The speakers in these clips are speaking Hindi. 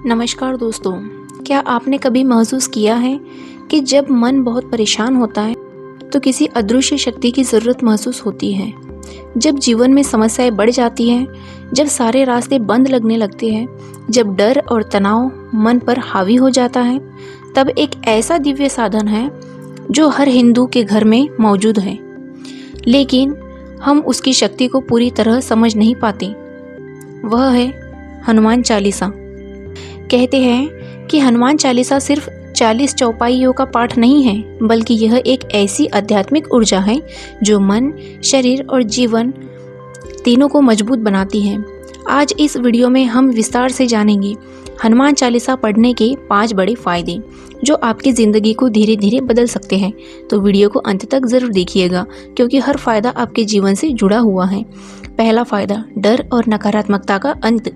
नमस्कार दोस्तों, क्या आपने कभी महसूस किया है कि जब मन बहुत परेशान होता है तो किसी अदृश्य शक्ति की ज़रूरत महसूस होती है। जब जीवन में समस्याएं बढ़ जाती हैं, जब सारे रास्ते बंद लगने लगते हैं, जब डर और तनाव मन पर हावी हो जाता है, तब एक ऐसा दिव्य साधन है जो हर हिंदू के घर में मौजूद है, लेकिन हम उसकी शक्ति को पूरी तरह समझ नहीं पाते। वह है हनुमान चालीसा। कहते हैं कि हनुमान चालीसा सिर्फ 40 चौपाइयों का पाठ नहीं है, बल्कि यह एक ऐसी आध्यात्मिक ऊर्जा है जो मन, शरीर और जीवन तीनों को मजबूत बनाती है। आज इस वीडियो में हम विस्तार से जानेंगे हनुमान चालीसा पढ़ने के 5 बड़े फायदे जो आपकी ज़िंदगी को धीरे धीरे बदल सकते हैं। तो वीडियो को अंत तक ज़रूर देखिएगा, क्योंकि हर फायदा आपके जीवन से जुड़ा हुआ है। पहला फायदा, डर और नकारात्मकता का अंत।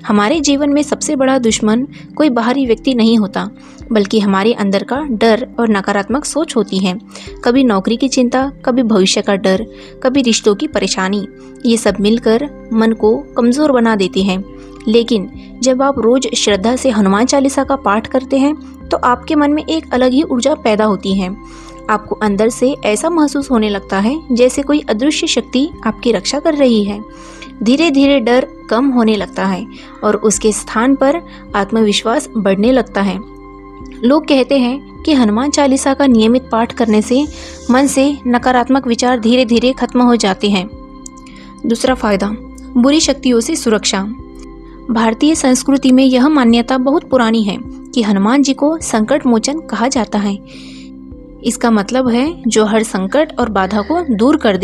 हमारे जीवन में सबसे बड़ा दुश्मन कोई बाहरी व्यक्ति नहीं होता, बल्कि हमारे अंदर का डर और नकारात्मक सोच होती है। कभी नौकरी की चिंता, कभी भविष्य का डर, कभी रिश्तों की परेशानी। ये सब मिलकर मन को कमज़ोर बना देती हैं। लेकिन जब आप रोज़ श्रद्धा से हनुमान चालीसा का पाठ करते हैं तो आपके मन में एक अलग ही ऊर्जा पैदा होती है। आपको अंदर से ऐसा महसूस होने लगता है जैसे कोई अदृश्य शक्ति आपकी रक्षा कर रही है। धीरे धीरे डर कम होने लगता है और उसके स्थान पर आत्मविश्वास बढ़ने लगता है। लोग कहते हैं कि हनुमान चालीसा का नियमित पाठ करने से मन से नकारात्मक विचार धीरे धीरे खत्म हो जाते हैं। दूसरा फायदा, बुरी शक्तियों से सुरक्षा। भारतीय संस्कृति में यह मान्यता बहुत पुरानी है कि हनुमान जी को संकट मोचन कहा जाता है। इसका मतलब है जो हर संकट और बाधा को दूर कर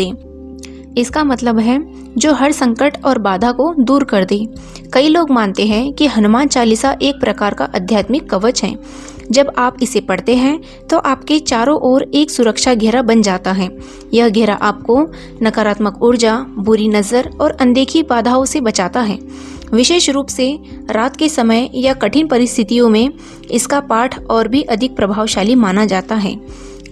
दे। कई लोग मानते हैं कि हनुमान चालीसा एक प्रकार का आध्यात्मिक कवच है। जब आप इसे पढ़ते हैं तो आपके चारों ओर एक सुरक्षा घेरा बन जाता है। यह घेरा आपको नकारात्मक ऊर्जा, बुरी नज़र और अनदेखी बाधाओं से बचाता है। विशेष रूप से रात के समय या कठिन परिस्थितियों में इसका पाठ और भी अधिक प्रभावशाली माना जाता है।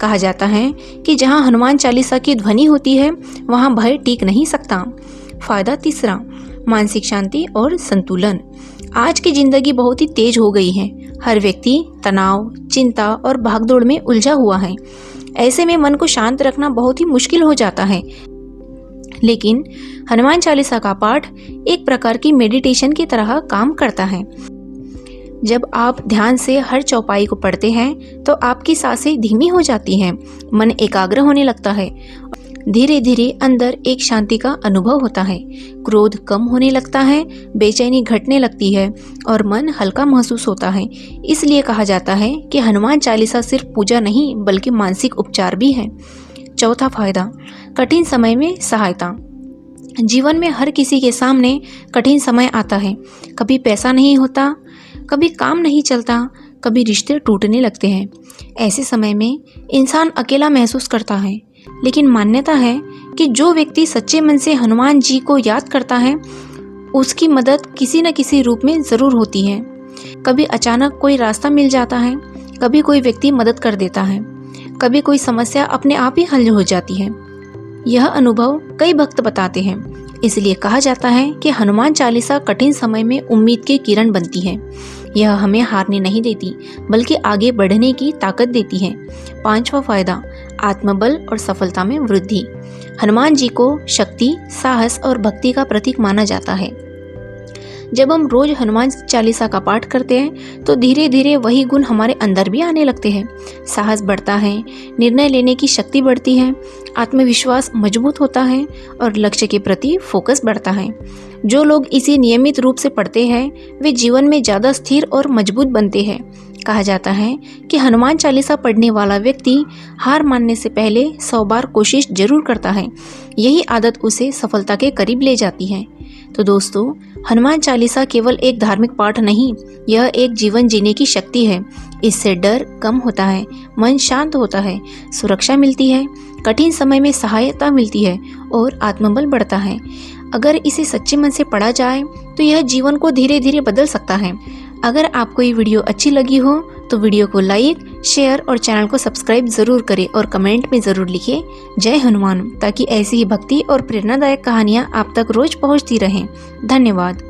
कहा जाता है कि जहां हनुमान चालीसा की ध्वनि होती है वहां भय टिक नहीं सकता। फायदा तीसरा, मानसिक शांति और संतुलन। आज की जिंदगी बहुत ही तेज हो गई है। हर व्यक्ति तनाव, चिंता और भागदौड़ में उलझा हुआ है। ऐसे में मन को शांत रखना बहुत ही मुश्किल हो जाता है। लेकिन हनुमान चालीसा का पाठ एक प्रकार की मेडिटेशन की तरह काम करता है। जब आप ध्यान से हर चौपाई को पढ़ते हैं तो आपकी सांसें धीमी हो जाती हैं, मन एकाग्र होने लगता है। धीरे धीरे अंदर एक शांति का अनुभव होता है। क्रोध कम होने लगता है, बेचैनी घटने लगती है और मन हल्का महसूस होता है। इसलिए कहा जाता है कि हनुमान चालीसा सिर्फ पूजा नहीं बल्कि मानसिक उपचार भी है। चौथा फायदा, कठिन समय में सहायता। जीवन में हर किसी के सामने कठिन समय आता है। कभी पैसा नहीं होता, कभी काम नहीं चलता, कभी रिश्ते टूटने लगते हैं। ऐसे समय में इंसान अकेला महसूस करता है। लेकिन मान्यता है कि जो व्यक्ति सच्चे मन से हनुमान जी को याद करता है उसकी मदद किसी न किसी रूप में ज़रूर होती है। कभी अचानक कोई रास्ता मिल जाता है, कभी कोई व्यक्ति मदद कर देता है, कभी कोई समस्या अपने आप ही हल हो जाती है। यह अनुभव कई भक्त बताते हैं। इसलिए कहा जाता है कि हनुमान चालीसा कठिन समय में उम्मीद की किरण बनती है। यह हमें हारने नहीं देती बल्कि आगे बढ़ने की ताकत देती है। पांचवा फायदा, आत्मबल और सफलता में वृद्धि। हनुमान जी को शक्ति, साहस और भक्ति का प्रतीक माना जाता है। जब हम रोज हनुमान चालीसा का पाठ करते हैं तो धीरे धीरे वही गुण हमारे अंदर भी आने लगते हैं। साहस बढ़ता है, निर्णय लेने की शक्ति बढ़ती है, आत्मविश्वास मजबूत होता है और लक्ष्य के प्रति फोकस बढ़ता है। जो लोग इसे नियमित रूप से पढ़ते हैं वे जीवन में ज़्यादा स्थिर और मजबूत बनते हैं। कहा जाता है कि हनुमान चालीसा पढ़ने वाला व्यक्ति हार मानने से पहले 100 बार कोशिश जरूर करता है। यही आदत उसे सफलता के करीब ले जाती है। तो दोस्तों, हनुमान चालीसा केवल एक धार्मिक पाठ नहीं, यह एक जीवन जीने की शक्ति है। इससे डर कम होता है, मन शांत होता है, सुरक्षा मिलती है, कठिन समय में सहायता मिलती है और आत्मबल बढ़ता है। अगर इसे सच्चे मन से पढ़ा जाए तो यह जीवन को धीरे धीरे बदल सकता है। अगर आपको ये वीडियो अच्छी लगी हो तो वीडियो को लाइक, शेयर और चैनल को सब्सक्राइब ज़रूर करें और कमेंट में ज़रूर लिखें जय हनुमान, ताकि ऐसी ही भक्ति और प्रेरणादायक कहानियाँ आप तक रोज पहुँचती रहें। धन्यवाद।